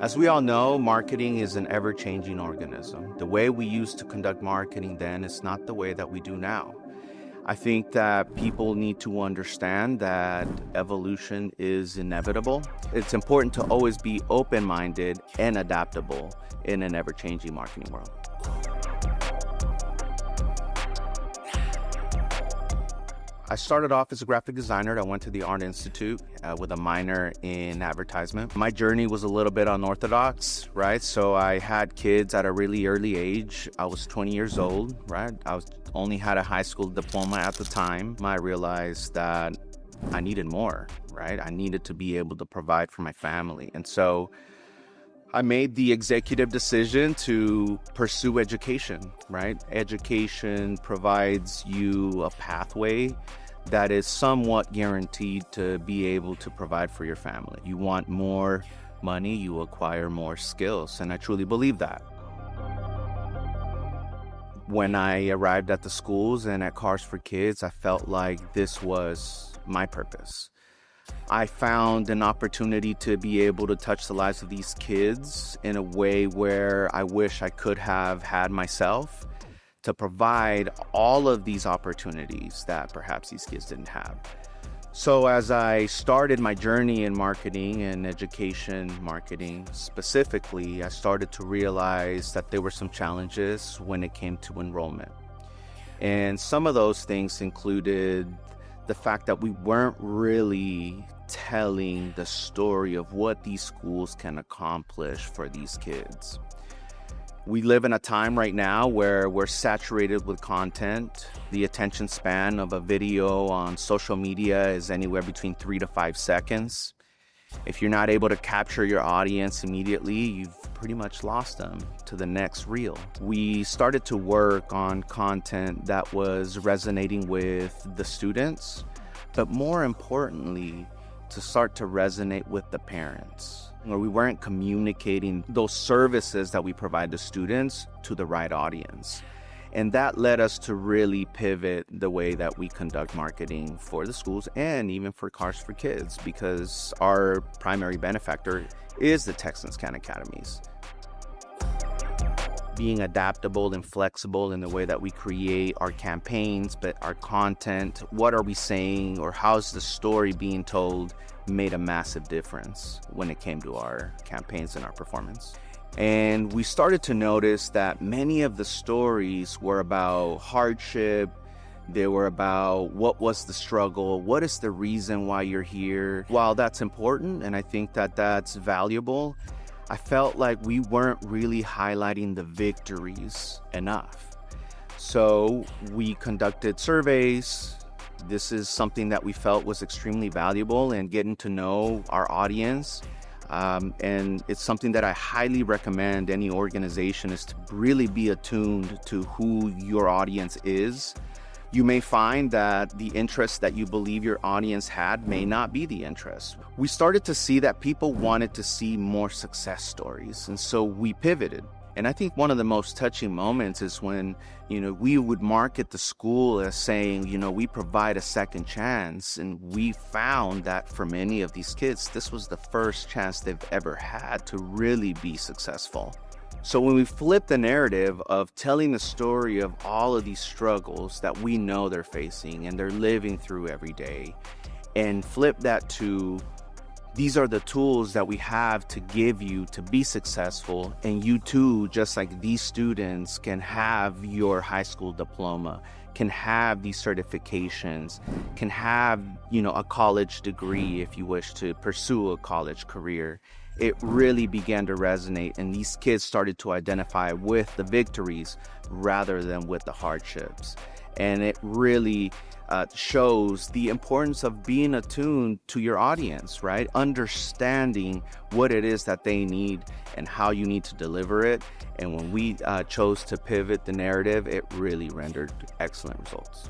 As we all know, marketing is an ever-changing organism. The way we used to conduct marketing then is not the way that we do now. I think that people need to understand that evolution is inevitable. It's important to always be open-minded and adaptable in an ever-changing marketing world. I started off as a graphic designer. I went to the Art Institute with a minor in advertisement. My journey was a little bit unorthodox, right? So I had kids at a really early age. I was 20 years old, right? Only had a high school diploma at the time. I realized that I needed more, right? I needed to be able to provide for my family. And so I made the executive decision to pursue education, right? Education provides you a pathway that is somewhat guaranteed to be able to provide for your family. You want more money, you acquire more skills, and I truly believe that. When I arrived at the schools and at Cars for Kids, I felt like this was my purpose. I found an opportunity to be able to touch the lives of these kids in a way where I wish I could have had myself, to provide all of these opportunities that perhaps these kids didn't have. So as I started my journey in marketing and education marketing specifically, I started to realize that there were some challenges when it came to enrollment. And some of those things included the fact that we weren't really telling the story of what these schools can accomplish for these kids. We live in a time right now where we're saturated with content. The attention span of a video on social media is anywhere between 3 to 5 seconds. If you're not able to capture your audience immediately, you've pretty much lost them to the next reel. We started to work on content that was resonating with the students, but more importantly, to start to resonate with the parents, where we weren't communicating those services that we provide to students to the right audience. And that led us to really pivot the way that we conduct marketing for the schools and even for Cars for Kids, because our primary benefactor is the Texans Khan Academies. Being adaptable and flexible in the way that we create our campaigns, but our content, what are we saying, or how's the story being told, made a massive difference when it came to our campaigns and our performance. And we started to notice that many of the stories were about hardship. They were about what was the struggle, what is the reason why you're here. While that's important, and I think that that's valuable, I felt like we weren't really highlighting the victories enough. So we conducted surveys. This is something that we felt was extremely valuable in getting to know our audience. And it's something that I highly recommend any organization, is to really be attuned to who your audience is. You may find that the interest that you believe your audience had may not be the interest. We started to see that people wanted to see more success stories, and so we pivoted. And I think one of the most touching moments is when, we would market the school as saying, we provide a second chance. And we found that for many of these kids, this was the first chance they've ever had to really be successful. So when we flip the narrative of telling the story of all of these struggles that we know they're facing and they're living through every day, and flip that to, these are the tools that we have to give you to be successful, and you too, just like these students, can have your high school diploma, can have these certifications, can have, a college degree if you wish to pursue a college career. It really began to resonate, and these kids started to identify with the victories rather than with the hardships. And it really shows the importance of being attuned to your audience, right? Understanding what it is that they need and how you need to deliver it. And when we chose to pivot the narrative, it really rendered excellent results.